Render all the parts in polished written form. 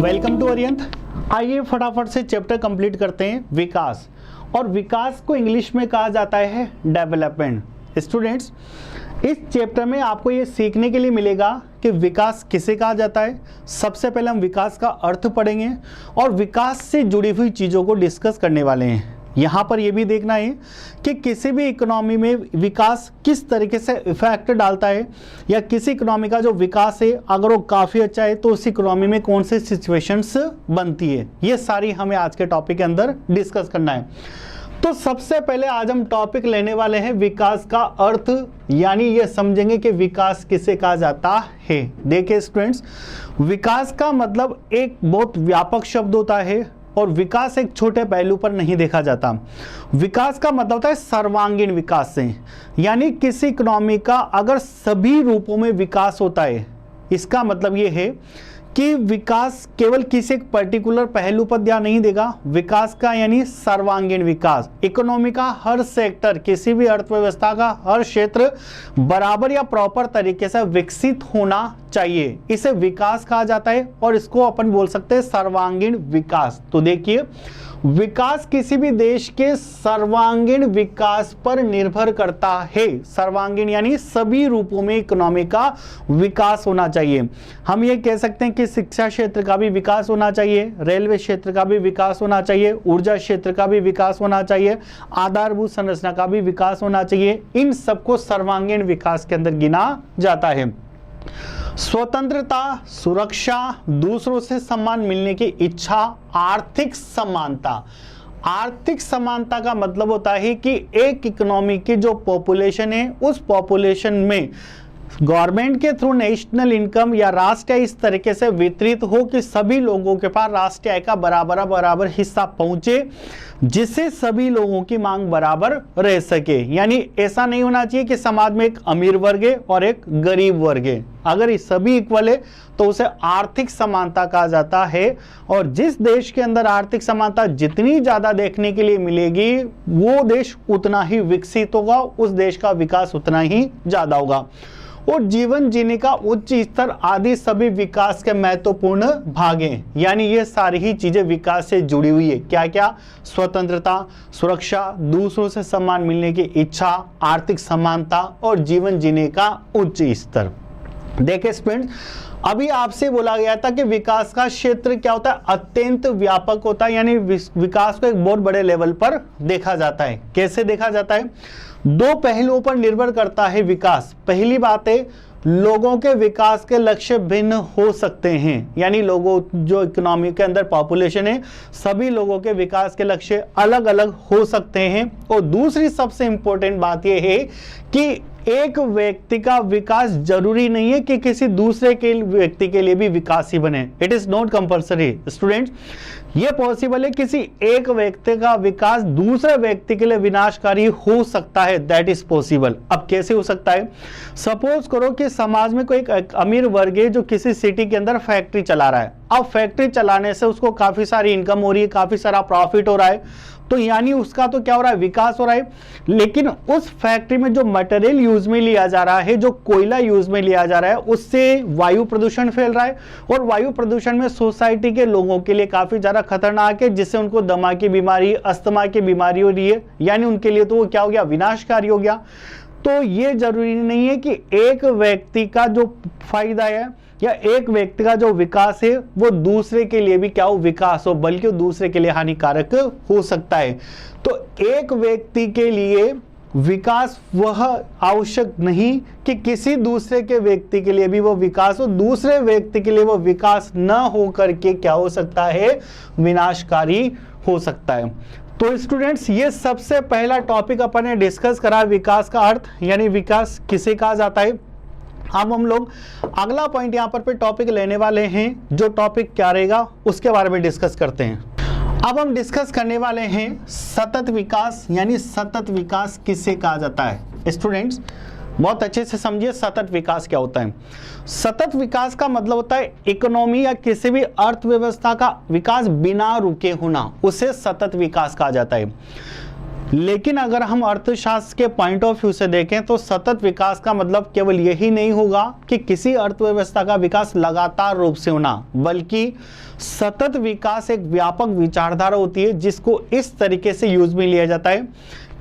Welcome to अरियंत। आइए फटाफट से चैप्टर कंप्लीट करते हैं विकास। और विकास को इंग्लिश में कहा जाता है डेवलपमेंट। स्टूडेंट्स, इस चैप्टर में आपको ये सीखने के लिए मिलेगा कि विकास किसे कहा जाता है। सबसे पहले हम विकास का अर्थ पढ़ेंगे और विकास से जुड़ी हुई चीज़ों को डिस्कस करने वाले हैं। यहाँ पर यह भी देखना है कि किसी भी इकोनॉमी में विकास किस तरीके से इफेक्ट डालता है, या किसी इकोनॉमी का जो विकास है अगर वो काफ़ी अच्छा है तो उस इकोनॉमी में कौन से सिचुएशंस बनती है। ये सारी हमें आज के टॉपिक के अंदर डिस्कस करना है। तो सबसे पहले आज हम टॉपिक लेने वाले हैं विकास का अर्थ, यानी ये समझेंगे कि विकास किसे कहा जाता है। देखिए स्टूडेंट्स, विकास का मतलब एक बहुत व्यापक शब्द होता है और विकास एक छोटे पहलू पर नहीं देखा जाता। विकास का मतलब होता है सर्वांगीण विकास से, यानी किसी इकोनॉमी का अगर सभी रूपों में विकास होता है, इसका मतलब ये है कि विकास केवल किसी एक पर्टिकुलर पहलू पर ध्यान नहीं देगा। विकास का यानी सर्वांगीण विकास, इकोनॉमी का हर सेक्टर, किसी भी अर्थव्यवस्था का हर क्षेत्र बराबर या प्रॉपर तरीके से विकसित होना चाहिए, इसे विकास कहा जाता है और इसको अपन बोल सकते हैं सर्वांगीण विकास। तो देखिए, विकास किसी भी देश के सर्वांगीण विकास पर निर्भर करता है। सर्वांगीण यानी सभी रूपों में इकोनॉमी का विकास होना चाहिए। हम ये कह सकते हैं कि शिक्षा क्षेत्र का भी विकास होना चाहिए, रेलवे क्षेत्र का भी विकास होना चाहिए, ऊर्जा क्षेत्र का भी विकास होना चाहिए, आधारभूत संरचना का भी विकास होना चाहिए। इन सबको सर्वांगीण विकास के अंदर गिना जाता है। स्वतंत्रता, सुरक्षा, दूसरों से सम्मान मिलने की इच्छा, आर्थिक समानता। आर्थिक समानता का मतलब होता है कि एक इकोनॉमी की जो पॉपुलेशन है उस पॉपुलेशन में गवर्नमेंट के थ्रू नेशनल इनकम या राष्ट्रीय आय इस तरीके से वितरित हो कि सभी लोगों के पास राष्ट्रीय आय का बराबर हिस्सा पहुंचे, जिससे सभी लोगों की मांग बराबर रह सके। यानी ऐसा नहीं होना चाहिए कि समाज में एक अमीर वर्ग है और एक गरीब वर्ग है। अगर ये सभी इक्वल है तो उसे आर्थिक समानता कहा जाता है। और जिस देश के अंदर आर्थिक समानता जितनी ज्यादा देखने के लिए मिलेगी, वो देश उतना ही विकसित होगा, उस देश का विकास उतना ही ज्यादा होगा। और जीवन जीने का उच्च स्तर आदि सभी विकास के महत्वपूर्ण भाग हैं। यानी ये सारी ही चीजें विकास से जुड़ी हुई है। क्या क्या? स्वतंत्रता, सुरक्षा, दूसरों से सम्मान मिलने की इच्छा, आर्थिक समानता और जीवन जीने का उच्च स्तर। देखिए स्टूडेंट्स, अभी आपसे बोला गया था कि विकास का क्षेत्र क्या होता है? अत्यंत व्यापक होता है, यानी विकास को एक बहुत बड़े लेवल पर देखा जाता है। कैसे देखा जाता है? दो पहलुओं पर निर्भर करता है विकास। पहली बात है, लोगों के विकास के लक्ष्य भिन्न हो सकते हैं, यानी लोगों जो इकोनॉमी के अंदर पॉपुलेशन है सभी लोगों के विकास के लक्ष्य अलग अलग हो सकते हैं। और दूसरी सबसे इंपॉर्टेंट बात यह है कि एक व्यक्ति का विकास जरूरी नहीं है कि किसी दूसरे के व्यक्ति के लिए भी विकास ही बने। It is not compulsory students. ये पॉसिबल है किसी एक व्यक्ति का विकास दूसरे व्यक्ति के लिए विनाशकारी हो सकता है, दैट इज पॉसिबल। अब कैसे हो सकता है? सपोज करो कि समाज में कोई एक अमीर वर्ग है जो किसी सिटी के अंदर फैक्ट्री चला रहा है। अब फैक्ट्री चलाने से उसको काफी सारी इनकम हो रही है, काफी सारा प्रॉफिट हो रहा है, तो यानी उसका तो क्या हो रहा है? विकास हो रहा है। लेकिन उस फैक्ट्री में जो मटेरियल यूज में लिया जा रहा है, जो कोयला यूज में लिया जा रहा है, उससे वायु प्रदूषण फैल रहा है। और वायु प्रदूषण में सोसाइटी के लोगों के लिए काफी ज्यादा खतरनाक है, जिससे उनको दमा की बीमारी, अस्थमा की बीमारी हो रही है। यानी उनके लिए तो वो क्या हो गया? विनाशकारी हो गया। तो ये जरूरी नहीं है कि एक व्यक्ति का जो फायदा है या एक व्यक्ति का जो विकास है वो दूसरे के लिए भी क्या हो? विकास हो, बल्कि वो दूसरे के लिए हानिकारक हो सकता है। तो एक व्यक्ति के लिए विकास वह आवश्यक नहीं कि किसी दूसरे के व्यक्ति के लिए भी वो विकास हो, दूसरे व्यक्ति के लिए वो विकास न हो करके क्या हो सकता है? विनाशकारी हो सकता है। तो स्टूडेंट्स, ये सबसे पहला टॉपिक अपन ने डिस्कस करा, विकास का अर्थ, यानी विकास किसे कहा जाता है। अब हम लोग अगला पॉइंट यहाँ पर टॉपिक लेने वाले हैं। जो टॉपिक क्या रहेगा उसके बारे में डिस्कस करते हैं। अब हम डिस्कस करने वाले हैं सतत विकास, यानी सतत विकास किसे कहा जाता है। स्टूडेंट्स, बहुत अच्छे से समझिए सतत विकास क्या होता है। सतत विकास का मतलब होता है इकोनॉमी या किसी भी अर्थव्यवस्था का विकास बिना रुके होना, उसे सतत विकास कहा जाता है। लेकिन अगर हम अर्थशास्त्र के पॉइंट ऑफ व्यू से देखें तो सतत विकास का मतलब केवल यही नहीं होगा कि किसी अर्थव्यवस्था का विकास लगातार रूप से होना, बल्कि सतत विकास एक व्यापक विचारधारा होती है जिसको इस तरीके से यूज में लिया जाता है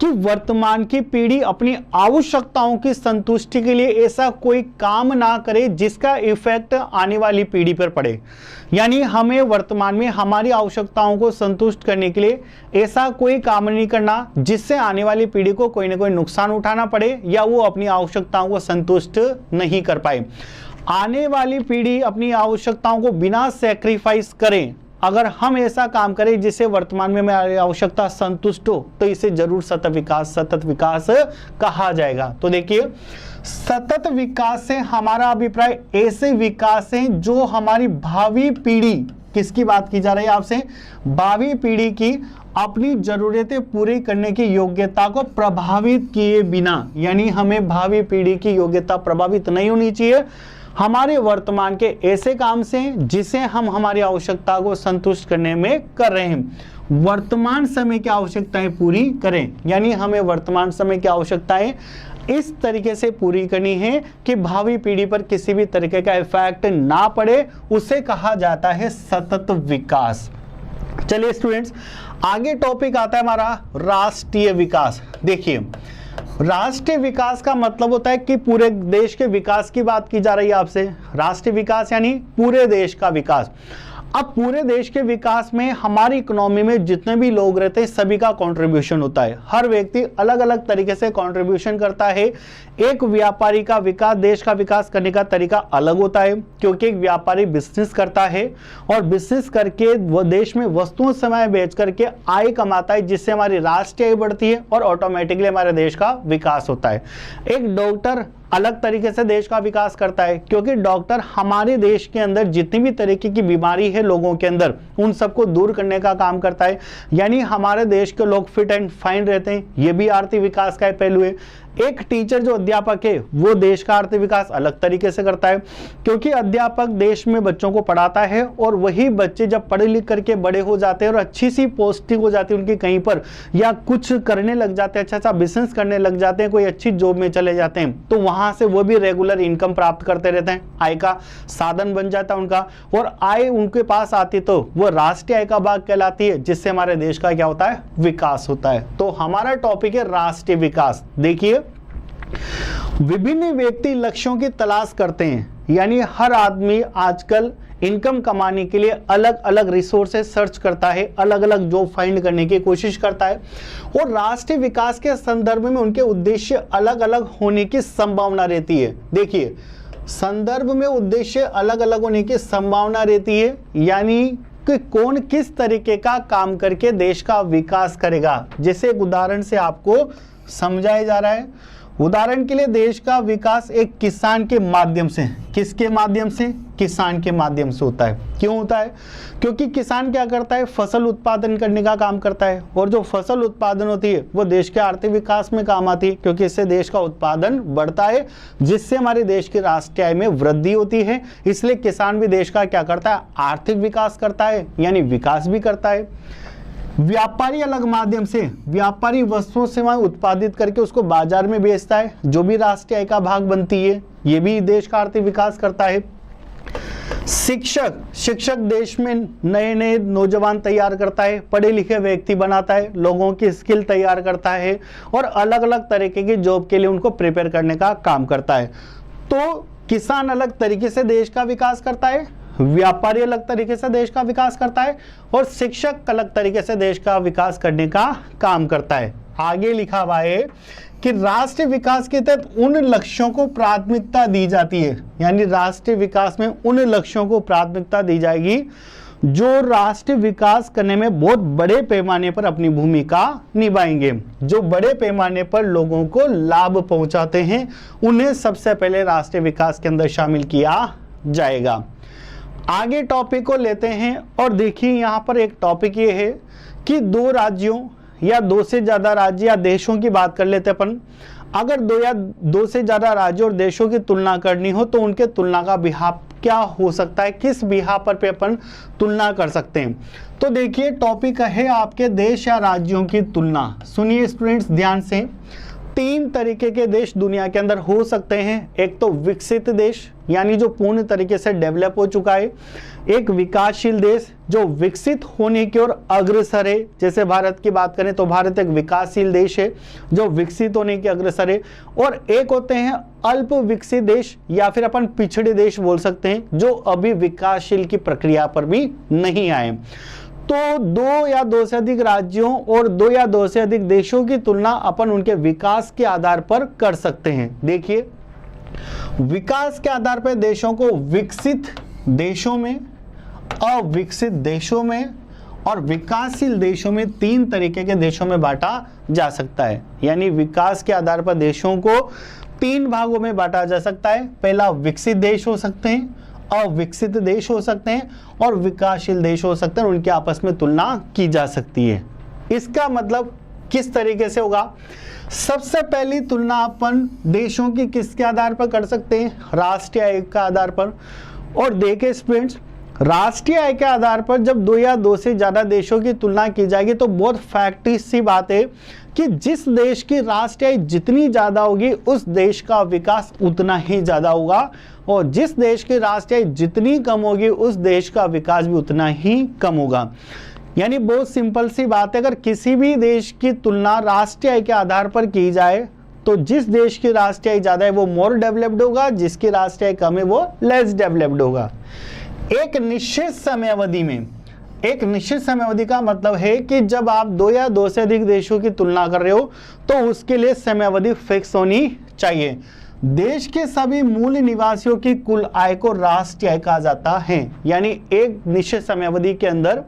कि वर्तमान की पीढ़ी अपनी आवश्यकताओं की संतुष्टि के लिए ऐसा कोई काम ना करे जिसका इफेक्ट आने वाली पीढ़ी पर पड़े। यानी हमें वर्तमान में हमारी आवश्यकताओं को संतुष्ट करने के लिए ऐसा कोई काम नहीं करना जिससे आने वाली पीढ़ी को कोई ना कोई नुकसान उठाना पड़े या वो अपनी आवश्यकताओं को संतुष्ट नहीं कर पाए। आने वाली पीढ़ी अपनी आवश्यकताओं को बिना सैक्रिफाइस करें, अगर हम ऐसा काम करें जिससे वर्तमान में हमारी आवश्यकता संतुष्ट हो, तो इसे जरूर सतत विकास कहा जाएगा। तो देखिए, सतत विकास से हमारा अभिप्राय ऐसे विकास है जो हमारी भावी पीढ़ी, किसकी बात की जा रही है आपसे, भावी पीढ़ी की अपनी जरूरतें पूरी करने की योग्यता को प्रभावित किए बिना, यानी हमें भावी पीढ़ी की योग्यता प्रभावित नहीं होनी चाहिए हमारे वर्तमान के ऐसे काम से जिसे हम हमारी आवश्यकता को संतुष्ट करने में कर रहे हैं। वर्तमान समय की आवश्यकताएं पूरी करें, यानी हमें वर्तमान समय की आवश्यकताएं इस तरीके से पूरी करनी है कि भावी पीढ़ी पर किसी भी तरीके का इफेक्ट ना पड़े, उसे कहा जाता है सतत विकास। चलिए स्टूडेंट्स, आगे टॉपिक आता है हमारा राष्ट्रीय विकास। देखिए, राष्ट्रीय विकास का मतलब होता है कि पूरे देश के विकास की बात की जा रही है आपसे। राष्ट्रीय विकास यानी पूरे देश का विकास। अब पूरे देश के विकास में हमारी इकोनॉमी में जितने भी लोग रहते हैं सभी का कंट्रीब्यूशन होता है। हर व्यक्ति अलग अलग तरीके से कंट्रीब्यूशन करता है। एक व्यापारी का विकास, देश का विकास करने का तरीका अलग होता है, क्योंकि एक व्यापारी बिजनेस करता है और बिजनेस करके वो देश में वस्तुओं सेवाएं बेच करके आय कमाता है, जिससे हमारी राष्ट्रीय आय बढ़ती है और ऑटोमेटिकली हमारे देश का विकास होता है। एक डॉक्टर अलग तरीके से देश का विकास करता है, क्योंकि डॉक्टर हमारे देश के अंदर जितनी भी तरीके की बीमारी है लोगों के अंदर, उन सबको दूर करने का काम करता है। यानी हमारे देश के लोग फिट एंड फाइन रहते हैं, ये भी आर्थिक विकास का पहलू है। एक टीचर जो अध्यापक है वो देश का आर्थिक विकास अलग तरीके से करता है, क्योंकि अध्यापक देश में बच्चों को पढ़ाता है और वही बच्चे जब पढ़े लिख करके बड़े हो जाते हैं और अच्छी सी पोस्टिंग हो जाती है उनकी कहीं पर, या कुछ करने लग जाते हैं, अच्छा बिजनेस करने लग जाते हैं, कोई अच्छी जॉब में चले जाते हैं, तो वहां से वो भी रेगुलर इनकम प्राप्त करते रहते हैं। आय का साधन बन जाता है उनका, और आय उनके पास आती तो वो राष्ट्रीय आय का भाग कहलाती है, जिससे हमारे देश का क्या होता है, विकास होता है। तो हमारा टॉपिक है राष्ट्रीय विकास। देखिए, विभिन्न व्यक्ति लक्ष्यों की तलाश करते हैं, यानी हर आदमी आजकल इनकम कमाने के लिए अलग अलग रिसोर्सेज सर्च करता है, अलग अलग जॉब फाइंड करने की कोशिश करता है, और राष्ट्रीय विकास के संदर्भ में उनके उद्देश्य अलग अलग होने की संभावना रहती है। देखिए, संदर्भ में उद्देश्य अलग अलग होने की संभावना रहती है, यानी कि कौन किस तरीके का काम करके देश का विकास करेगा। जैसे एक उदाहरण से आपको समझाया जा रहा है। उदाहरण के लिए, देश का विकास एक किसान के माध्यम से, किसके माध्यम से, किसान के माध्यम से होता है। क्यों होता है? क्योंकि किसान क्या करता है, फसल उत्पादन करने का काम करता है, और जो फसल उत्पादन होती है वो देश के आर्थिक विकास में काम आती है, क्योंकि इससे देश का उत्पादन बढ़ता है, जिससे हमारे देश की राष्ट्रीय आय में वृद्धि होती है। इसलिए किसान भी देश का क्या करता है, आर्थिक विकास करता है, यानी विकास भी करता है। व्यापारी अलग माध्यम से, व्यापारी वस्तुओं सेवाएं उत्पादित करके उसको बाजार में बेचता है, जो भी राष्ट्रीय आय का भाग बनती है, ये भी देश का आर्थिक विकास करता है। शिक्षक देश में नए नए नौजवान तैयार करता है, पढ़े लिखे व्यक्ति बनाता है, लोगों की स्किल तैयार करता है, और अलग अलग तरीके की जॉब के लिए उनको प्रिपेयर करने का काम करता है। तो किसान अलग तरीके से देश का विकास करता है, व्यापारी अलग तरीके से देश का विकास करता है, और शिक्षक अलग तरीके से देश का विकास करने का काम करता है। आगे लिखा हुआ है कि राष्ट्रीय विकास के तहत उन लक्ष्यों को प्राथमिकता दी जाती है, यानी राष्ट्रीय विकास में उन लक्ष्यों को प्राथमिकता दी जाएगी जो राष्ट्रीय विकास करने में बहुत बड़े पैमाने पर अपनी भूमिका निभाएंगे, जो बड़े पैमाने पर लोगों को लाभ पहुंचाते हैं, उन्हें सबसे पहले राष्ट्रीय विकास के अंदर शामिल किया जाएगा। आगे टॉपिक को लेते हैं, और देखिए यहाँ पर एक टॉपिक ये है कि दो राज्यों या दो से ज्यादा राज्य या देशों की बात कर लेते अपन। अगर दो या दो से ज्यादा राज्यों और देशों की तुलना करनी हो तो उनके तुलना का बिहाफ क्या हो सकता है, किस बिहाफ पर अपन तुलना कर सकते हैं। तो देखिए टॉपिक है आपके देश या राज्यों की तुलना। सुनिए स्टूडेंट्स ध्यान से, 3 तरीके के देश दुनिया के अंदर हो सकते हैं। एक तो विकसित देश यानी जो पूर्ण तरीके से डेवलप हो चुका है, एक विकासशील देश जो विकसित होने की ओर अग्रसर है, जैसे भारत की बात करें तो भारत एक विकासशील देश है जो विकसित होने की अग्रसर है, और एक होते हैं अल्प विकसित देश या फिर अपन पिछड़े देश बोल सकते हैं जो अभी विकासशील की प्रक्रिया पर भी नहीं आए। तो 2 या 2 से अधिक राज्यों और 2 या 2 से अधिक देशों की तुलना अपन उनके विकास के आधार पर कर सकते हैं। देखिए विकास के आधार पर देशों को विकसित देशों में, अविकसित देशों में और विकासशील देशों में 3 तरीके के देशों में बांटा जा सकता है। यानी विकास के आधार पर देशों को 3 भागों में बांटा जा सकता है। पहला विकसित देश हो सकते हैं, अविकसित देश हो सकते हैं और विकासशील देश हो सकते हैं, उनके आपस में तुलना की जा सकती है। इसका मतलब किस तरीके से होगा? सबसे पहली तुलना अपन देशों की किसके आधार पर कर सकते हैं? राष्ट्रीय आय के आधार पर। और देखिए स्टूडेंट्स, राष्ट्रीय आय के आधार पर जब 2 या 2 से ज्यादा देशों की तुलना की जाएगी तो बहुत फैक्ट सी बात है कि जिस देश की राष्ट्रीय आय जितनी ज्यादा होगी उस देश का विकास उतना ही ज्यादा होगा, और जिस देश की राष्ट्रीय आय जितनी कम होगी उस देश का विकास भी उतना ही कम होगा। यानी बहुत सिंपल सी बात है, अगर किसी भी देश की तुलना राष्ट्रीय आय के आधार पर की जाए तो जिस देश की राष्ट्रीय आय ज्यादा है वो मोर डेवलप्ड होगा, जिसकी राष्ट्रीय आय कम है वो लेस डेवलप्ड होगा। एक निश्चित समयावधि में, एक निश्चित समयावधि का मतलब है कि जब आप 2 या 2 से अधिक देशों की तुलना कर रहे हो तो उसके लिए समयावधि फिक्स होनी चाहिए। देश के सभी मूल निवासियों की कुल आय को राष्ट्रीय आय कहा जाता है। यानी एक निश्चित समयावधि के अंदर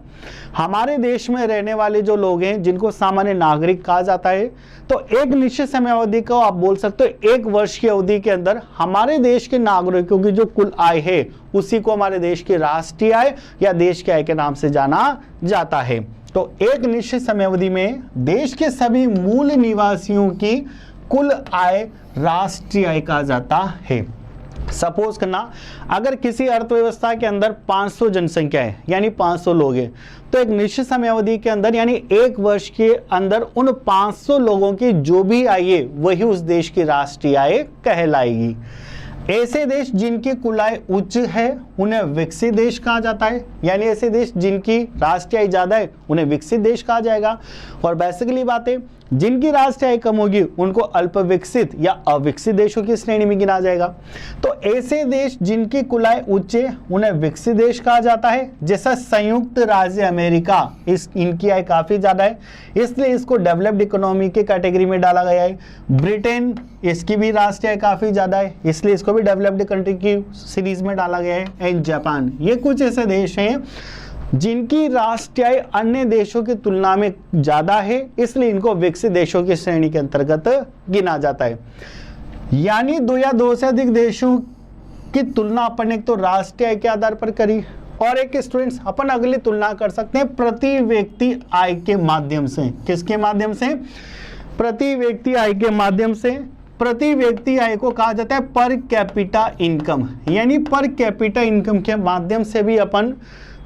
हमारे देश में रहने वाले जो लोग हैं जिनको सामान्य नागरिक कहा जाता है, तो एक निश्चित समयावधि को आप बोल सकते हो 1 वर्ष की अवधि के अंदर हमारे देश के नागरिकों की जो कुल आय है उसी को हमारे देश की राष्ट्रीय आय या देश की आय के नाम से जाना जाता है। तो एक निश्चित समयावधि में देश के सभी मूल निवासियों की कुल आय राष्ट्रीय आय कहा जाता है। सपोज करना, अगर किसी अर्थव्यवस्था के अंदर 500 जनसंख्या है यानी 500 लोग हैं, तो एक निश्चित समयावधि के अंदर यानी 1 वर्ष के अंदर उन 500 लोगों की जो भी आय है वही उस देश की राष्ट्रीय आय कहलाएगी। ऐसे देश जिनकी कुल आय उच्च है उन्हें विकसित देश कहा जाता है। यानी ऐसे देश जिनकी राष्ट्रीय आय ज्यादा है उन्हें विकसित देश कहा जाएगा। और बेसिकली बात है, जिनकी राष्ट्रीय आय कम होगी उनको अल्प विकसित या अविकसित देशों की श्रेणी में गिना जाएगा। तो ऐसे देश जिनकी कुल आय उच्च है उन्हें विकसित देश कहा जाता है। जैसा संयुक्त राज्य अमेरिका, इनकी आय काफी ज्यादा है इसलिए इसको डेवलप्ड इकोनॉमी के कैटेगरी में डाला गया है। ब्रिटेन, इसकी भी राष्ट्रीय आय काफी ज्यादा है इसलिए इसको भी डेवलप्ड कंट्री की सीरीज में डाला गया है। एंड जापान, ये कुछ ऐसे देश हैं जिनकी राष्ट्रीय आय अन्य देशों की तुलना में ज्यादा है इसलिए इनको विकसित देशों की श्रेणी के अंतर्गत गिना जाता है। यानी 2 या 2 से अधिक देशों की तुलना अपन एक तो राष्ट्रीय आय के आधार पर करी, और एक स्टूडेंट्स अपन अगली तुलना कर सकते हैं प्रति व्यक्ति आय के माध्यम से। किसके माध्यम से? प्रति व्यक्ति आय के माध्यम से। प्रति व्यक्ति आय को कहा जाता है पर कैपिटा इनकम। यानी पर कैपिटा इनकम के माध्यम से भी अपन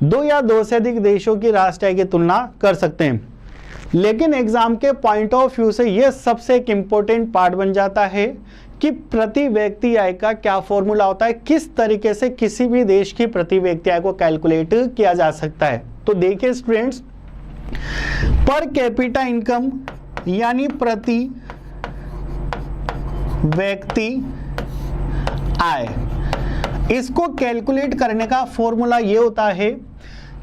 2 या 2 से अधिक देशों की राष्ट्रीय आय की तुलना कर सकते हैं। लेकिन एग्जाम के पॉइंट ऑफ व्यू से यह सबसे एक इंपॉर्टेंट पार्ट बन जाता है कि प्रति व्यक्ति आय का क्या फॉर्मूला होता है, किस तरीके से किसी भी देश की प्रति व्यक्ति आय को कैलकुलेट किया जा सकता है। तो देखिए स्टूडेंट्स, पर कैपिटा इनकम यानी प्रति व्यक्ति आय, इसको कैलकुलेट करने का फॉर्मूला ये होता है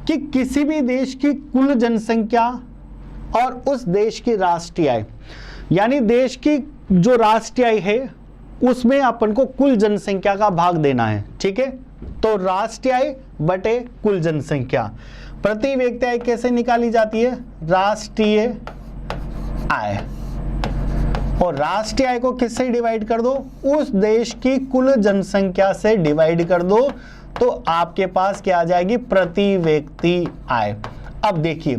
कि किसी भी देश की कुल जनसंख्या और उस देश की राष्ट्रीय आय, यानी देश की जो राष्ट्रीय आय है उसमें अपन को कुल जनसंख्या का भाग देना है। ठीक है, तो राष्ट्रीय आय बटे कुल जनसंख्या। प्रति व्यक्ति आय कैसे निकाली जाती है? राष्ट्रीय आय, और राष्ट्रीय आय को किससे डिवाइड कर दो? उस देश की कुल जनसंख्या से डिवाइड कर दो, तो आपके पास क्या आ जाएगी? प्रति व्यक्ति आय। अब देखिए,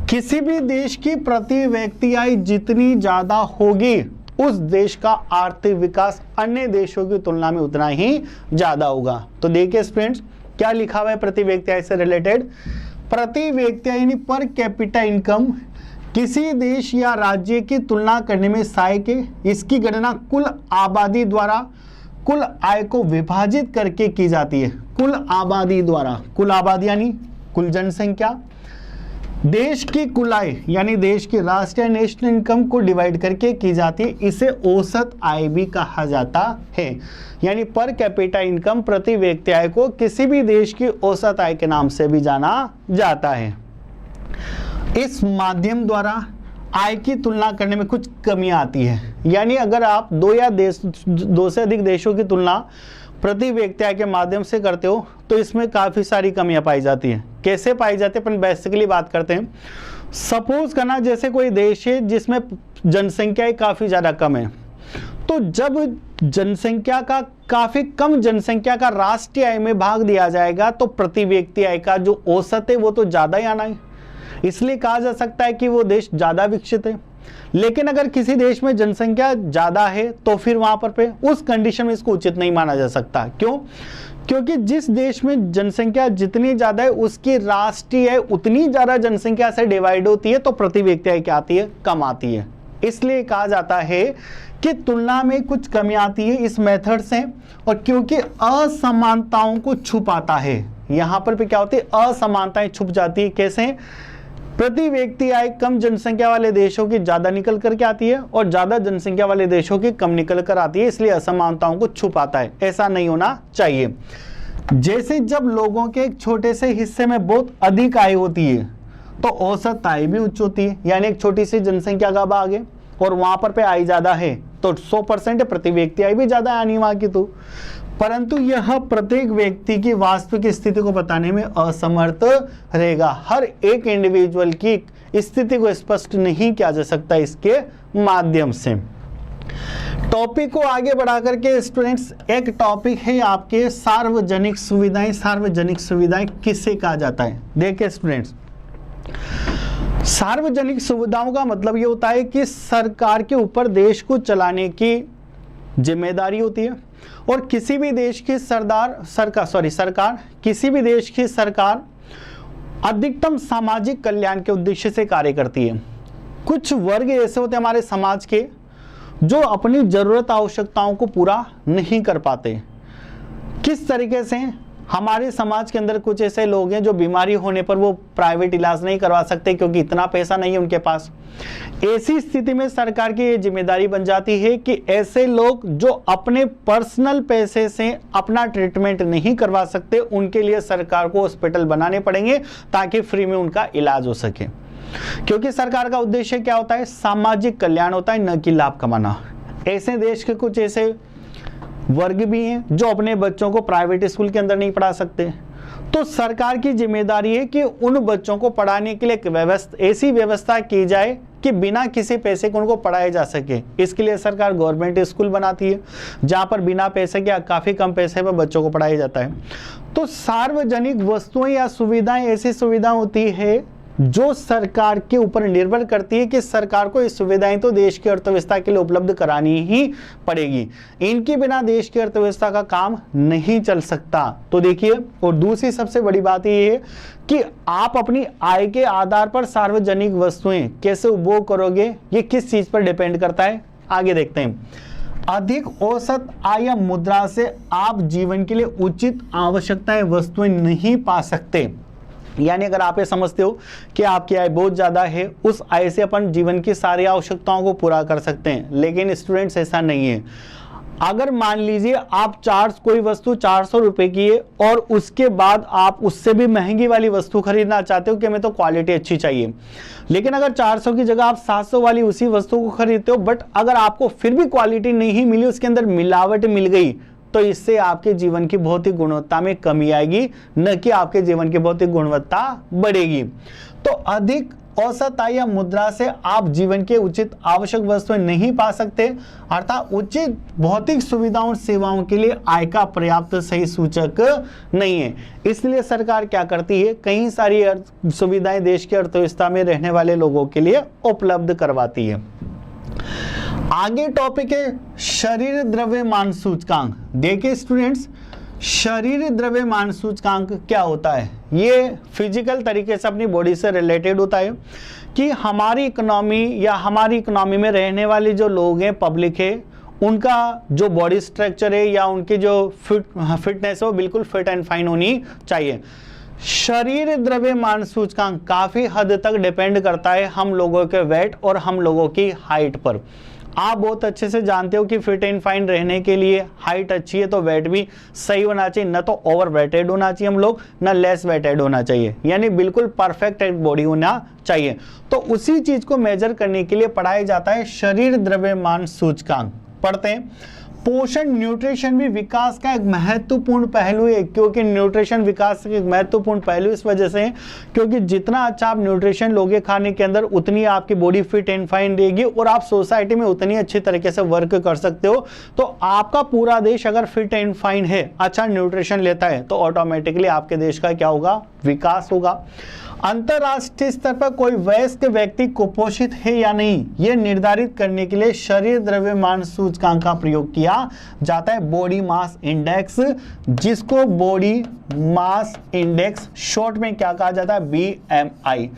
किसी भी देश की प्रति व्यक्ति आय जितनी ज्यादा होगी उस देश का आर्थिक विकास अन्य देशों की तुलना में उतना ही ज्यादा होगा। तो देखिए स्टूडेंट्स क्या लिखा हुआ है प्रति व्यक्ति आय से रिलेटेड। प्रति व्यक्ति आय यानी पर कैपिटा इनकम किसी देश या राज्य की तुलना करने में सहायक है। इसकी गणना कुल आबादी द्वारा कुल आय को विभाजित करके की जाती है। कुल आबादी द्वारा, कुल आबादी यानी कुल जनसंख्या, देश की कुल आय यानी देश की राष्ट्रीय नेशनल इनकम को डिवाइड करके की जाती है। इसे औसत आय भी कहा जाता है। यानी पर कैपिटा इनकम प्रति व्यक्ति आय को किसी भी देश की औसत आय के नाम से भी जाना जाता है। इस माध्यम द्वारा आय की तुलना करने में कुछ कमियां आती है। यानी अगर आप दो से अधिक देशों की तुलना प्रति व्यक्ति आय के माध्यम से करते हो तो इसमें काफ़ी सारी कमियां पाई जाती हैं। कैसे पाई जाती है अपन बेसिकली बात करते हैं। सपोज करना जैसे कोई देश है जिसमें जनसंख्या काफ़ी ज़्यादा कम है, तो जब जनसंख्या का काफ़ी कम जनसंख्या का राष्ट्रीय आय में भाग दिया जाएगा तो प्रति व्यक्ति आय का जो औसत है वो तो ज़्यादा ही आना है। इसलिए कहा जा सकता है कि वो देश ज़्यादा विकसित है। लेकिन अगर किसी देश में जनसंख्या ज़्यादा है तो फिर वहाँ पर पे उस कंडीशन में इसको उचित नहीं माना जा सकता। क्यों? क्योंकि जिस देश में जनसंख्या जितनी ज़्यादा है उसकी राष्ट्रीय आय उतनी ज़्यादा जनसंख्या से डिवाइड होती है, तो प्रति व्यक्ति आय क्या आती है? कम आती है। इसलिए कहा जाता है कि तुलना में कुछ कमी आती है इस मेथड से, और क्योंकि असमानताओं को छुपाता है। यहाँ पर भी क्या होती है? असमानताएं छुप जाती है। कैसे? प्रति व्यक्ति आय कम जनसंख्या वाले देशों की ज्यादा निकल करके आती है और ज्यादा जनसंख्या वाले देशों की कम निकल कर आती है, इसलिए असमानताओं को छुपाता है। ऐसा नहीं होना चाहिए। जैसे जब लोगों के एक छोटे से हिस्से में बहुत अधिक आय होती है तो औसत आय भी उच्च होती है। यानी एक छोटी सी जनसंख्या का भाग है और वहां पर पे आय ज्यादा है तो 100% प्रति व्यक्ति आय भी ज्यादा आनी वहां की। तो परंतु यह प्रत्येक व्यक्ति की वास्तविक स्थिति को बताने में असमर्थ रहेगा। हर एक इंडिविजुअल की स्थिति को स्पष्ट नहीं किया जा सकता इसके माध्यम से। टॉपिक को आगे बढ़ा करके स्टूडेंट्स एक टॉपिक है आपके सार्वजनिक सुविधाएं। सार्वजनिक सुविधाएं किसे कहा जाता है? देखिए स्टूडेंट्स, सार्वजनिक सुविधाओं का मतलब ये होता है कि सरकार के ऊपर देश को चलाने की जिम्मेदारी होती है और किसी भी देश की सरकार किसी भी देश की सरकार अधिकतम सामाजिक कल्याण के उद्देश्य से कार्य करती है। कुछ वर्ग ऐसे होते हैं हमारे समाज के जो अपनी जरूरत आवश्यकताओं को पूरा नहीं कर पाते। किस तरीके से? हमारे समाज के अंदर कुछ ऐसे लोग हैं जो बीमारी होने पर वो प्राइवेट इलाज नहीं करवा सकते क्योंकि इतना पैसा नहीं है उनके पास। ऐसी स्थिति में सरकार की ये जिम्मेदारी बन जाती है कि ऐसे लोग जो अपने पर्सनल पैसे से अपना ट्रीटमेंट नहीं करवा सकते उनके लिए सरकार को हॉस्पिटल बनाने पड़ेंगे ताकि फ्री में उनका इलाज हो सके। क्योंकि सरकार का उद्देश्य क्या होता है? सामाजिक कल्याण होता है, न कि लाभ कमाना। ऐसे देश के कुछ ऐसे वर्ग भी हैं जो अपने बच्चों को प्राइवेट स्कूल के अंदर नहीं पढ़ा सकते, तो सरकार की जिम्मेदारी है कि उन बच्चों को पढ़ाने के लिए ऐसी व्यवस्था की जाए कि बिना किसी पैसे के उनको पढ़ाया जा सके। इसके लिए सरकार गवर्नमेंट स्कूल बनाती है जहां पर बिना पैसे के काफ़ी कम पैसे पर बच्चों को पढ़ाया जाता है। तो सार्वजनिक वस्तुएं या सुविधाएं ऐसी सुविधा होती है जो सरकार के ऊपर निर्भर करती है कि सरकार को ये सुविधाएं तो देश की अर्थव्यवस्था के लिए उपलब्ध करानी ही पड़ेगी। इनके बिना देश की अर्थव्यवस्था का काम नहीं चल सकता। तो देखिए, और दूसरी सबसे बड़ी बात ये है कि आप अपनी आय के आधार पर सार्वजनिक वस्तुएं कैसे उपभोग करोगे, ये किस चीज पर डिपेंड करता है। आगे देखते हैं। अधिक औसत आय या मुद्रा से आप जीवन के लिए उचित आवश्यकताएं वस्तुएं नहीं पा सकते। यानी अगर आप ये समझते हो कि आपकी आय बहुत ज़्यादा है, उस आय से अपन जीवन की सारी आवश्यकताओं को पूरा कर सकते हैं, लेकिन स्टूडेंट्स ऐसा नहीं है। अगर मान लीजिए आप कोई वस्तु 400 रुपये की है और उसके बाद आप उससे भी महंगी वाली वस्तु खरीदना चाहते हो कि हमें तो क्वालिटी अच्छी चाहिए, लेकिन अगर 400 की जगह आप 700 वाली उसी वस्तु को खरीदते हो, बट अगर आपको फिर भी क्वालिटी नहीं मिली, उसके अंदर मिलावट मिल गई, तो इससे आपके जीवन की भौतिक गुणवत्ता में कमी आएगी, न कि आपके जीवन की भौतिक गुणवत्ता बढ़ेगी। तो अधिक औसत आय या मुद्रा से आप जीवन के उचित आवश्यक वस्तुएं नहीं पा सकते, अर्थात उचित भौतिक सुविधाओं और सेवाओं के लिए आय का पर्याप्त सही सूचक नहीं है। इसलिए सरकार क्या करती है? कई सारी सुविधाएं देश की अर्थव्यवस्था में रहने वाले लोगों के लिए उपलब्ध करवाती है। आगे टॉपिक है शरीर द्रव्यमान सूचकांक। देखिए स्टूडेंट्स, शरीर द्रव्यमान सूचकांक क्या होता है? ये फिजिकल तरीके से अपनी बॉडी से रिलेटेड होता है कि हमारी इकोनॉमी या हमारी इकोनॉमी में रहने वाले जो लोग हैं, पब्लिक है, उनका जो बॉडी स्ट्रक्चर है या उनकी जो फिटनेस है वो बिल्कुल फिट एंड फाइन होनी चाहिए। शरीर द्रव्यमान सूचकांक काफ़ी हद तक डिपेंड करता है हम लोगों के वेट और हम लोगों की हाइट पर। आप बहुत अच्छे से जानते हो कि फिट एंड फाइन रहने के लिए हाइट अच्छी है तो वेट भी सही होना चाहिए, न तो ओवर वेटेड होना चाहिए हम लोग, न लेस वेटेड होना चाहिए, यानी बिल्कुल परफेक्ट बॉडी होना चाहिए। तो उसी चीज को मेजर करने के लिए पढ़ाया जाता है शरीर द्रव्यमान सूचकांक। पढ़ते हैं, पोषण न्यूट्रिशन भी विकास का एक महत्वपूर्ण पहलू है, क्योंकि न्यूट्रिशन विकास का एक महत्वपूर्ण पहलू इस वजह से, क्योंकि जितना अच्छा आप न्यूट्रिशन लोगे खाने के अंदर उतनी आपकी बॉडी फिट एंड फाइन रहेगी और आप सोसाइटी में उतनी अच्छी तरीके से वर्क कर सकते हो। तो आपका पूरा देश अगर फिट एंड फाइन है, अच्छा न्यूट्रिशन लेता है, तो ऑटोमेटिकली आपके देश का क्या होगा? विकास होगा। अंतरराष्ट्रीय स्तर पर कोई वयस्क व्यक्ति कुपोषित है या नहीं, यह निर्धारित करने के लिए शरीर द्रव्यमान सूचकांक का प्रयोग किया जाता है, बॉडी मास इंडेक्स, जिसको बॉडी मास इंडेक्स शॉर्ट में क्या कहा जाता है? BMI।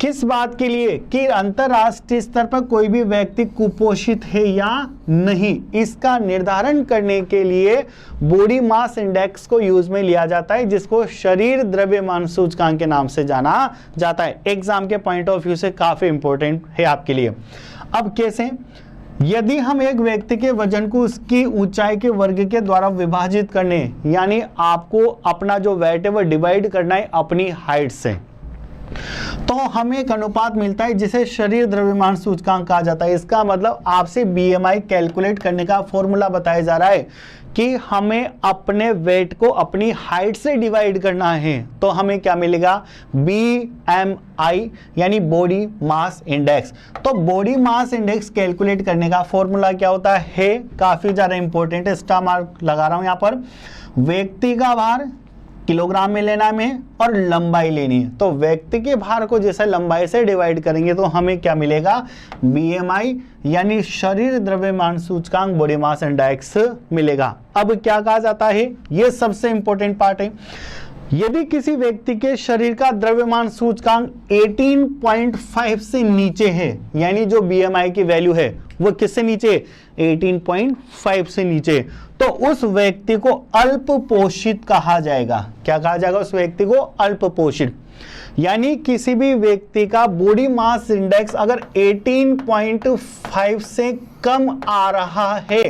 किस बात के लिए? कि अंतरराष्ट्रीय स्तर पर कोई भी व्यक्ति कुपोषित है या नहीं, इसका निर्धारण करने के लिए बॉडी मास इंडेक्स को यूज में लिया जाता है, जिसको शरीर द्रव्यमान सूचकांक के नाम से जाना जाता है। एग्जाम के पॉइंट ऑफ व्यू से काफी इंपॉर्टेंट है आपके लिए। अब कैसे? यदि हम एक व्यक्ति के वजन को उसकी ऊंचाई के वर्ग के द्वारा विभाजित करने, यानी आपको अपना जो वेट है वो डिवाइड करना है अपनी हाइट से, तो हमें एक अनुपात मिलता है जिसे शरीर द्रव्यमान सूचकांक कहा जाता है। इसका मतलब आपसे BMI कैलकुलेट करने का फॉर्मूला बताया जा रहा है कि हमें अपने वेट को अपनी हाइट से डिवाइड करना है, तो हमें क्या मिलेगा? BMI यानी बॉडी मास इंडेक्स। तो बॉडी मास इंडेक्स कैलकुलेट करने का फॉर्मूला क्या होता है? काफी ज्यादा इंपॉर्टेंट है, स्टार मार्क लगा रहा हूं यहां पर। व्यक्ति का भार किलोग्राम में लेना है और लंबाई लेनी है, तो व्यक्ति के भार को जैसे लंबाई से डिवाइड करेंगे तो हमें क्या मिलेगा? BMI यानी शरीर द्रव्यमान सूचकांक, बॉडी मास इंडेक्स मिलेगा। अब क्या कहा जाता है? यह सबसे इंपॉर्टेंट पार्ट है। यदि किसी व्यक्ति के शरीर का द्रव्यमान सूचकांक 18.5 से नीचे है, यानी जो BMI की वैल्यू है वो किससे नीचे? 18.5 से नीचे, तो उस व्यक्ति को अल्प पोषित कहा जाएगा। क्या कहा जाएगा? उस व्यक्ति को अल्प पोषित। यानी किसी भी व्यक्ति का बॉडी मास इंडेक्स अगर 18.5 से कम आ रहा है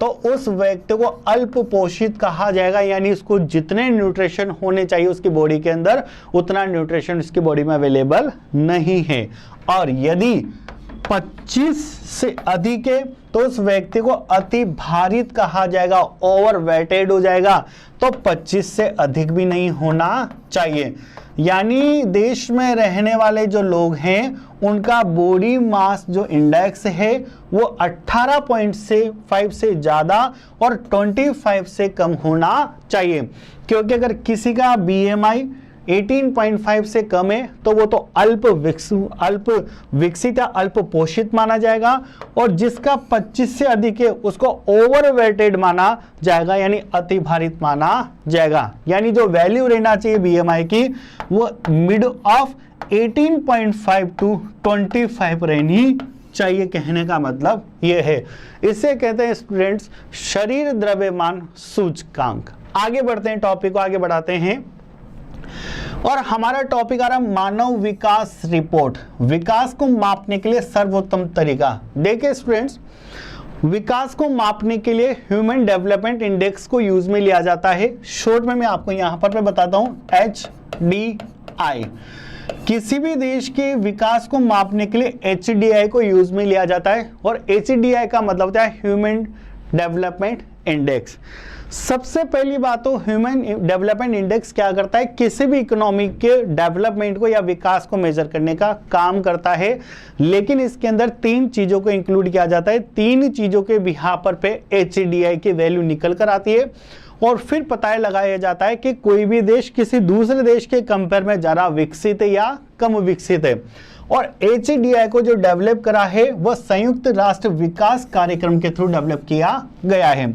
तो उस व्यक्ति को अल्प पोषित कहा जाएगा, यानी उसको जितने न्यूट्रिशन होने चाहिए उसकी बॉडी के अंदर उतना न्यूट्रिशन उसकी बॉडी में अवेलेबल नहीं है। और यदि 25 से अधिक है तो उस व्यक्ति को अति भारित कहा जाएगा, ओवर वेटेड हो जाएगा, तो 25 से अधिक भी नहीं होना चाहिए। यानी देश में रहने वाले जो लोग हैं उनका बॉडी मास जो इंडेक्स है वो 18.5 से ज्यादा और 25 से कम होना चाहिए, क्योंकि अगर किसी का BMI 18.5 से कम है तो वो तो अल्प विकसित या अल्प पोषित माना जाएगा, और जिसका 25 से अधिक है उसको ओवरवेटेड माना जाएगा, यानी अति भारित माना जाएगा। यानी जो वैल्यू रहना चाहिए BMI की वो मिड ऑफ 18.5 टू 25 रहनी चाहिए, कहने का मतलब ये है। इसे कहते हैं स्टूडेंट्स शरीर द्रव्यमान सूचकांक। आगे बढ़ते हैं, टॉपिक को आगे बढ़ाते हैं, और हमारा टॉपिक आ रहा है मानव विकास रिपोर्ट। विकास को मापने के लिए सर्वोत्तम तरीका। देखिए स्टूडेंट्स, विकास को मापने के लिए ह्यूमन डेवलपमेंट इंडेक्स को यूज में लिया जाता है। शॉर्ट में मैं आपको यहां पर बताता हूं, HDI। किसी भी देश के विकास को मापने के लिए HDI को यूज में लिया जाता है, और HDI का मतलब होता है ह्यूमन डेवलपमेंट इंडेक्स। सबसे पहली बात तो ह्यूमन डेवलपमेंट इंडेक्स क्या करता है? किसी भी इकोनॉमी के डेवलपमेंट को या विकास को मेजर करने का काम करता है, लेकिन इसके अंदर 3 चीजों को इंक्लूड किया जाता है। 3 चीजों के बिहार पे HDI की वैल्यू निकल कर आती है, और फिर पता लगाया जाता है कि कोई भी देश किसी दूसरे देश के कंपेयर में ज़्यादा विकसित है या कम विकसित है। और HDI को जो डेवलप करा है वह संयुक्त राष्ट्र विकास कार्यक्रम के थ्रू डेवलप किया गया है।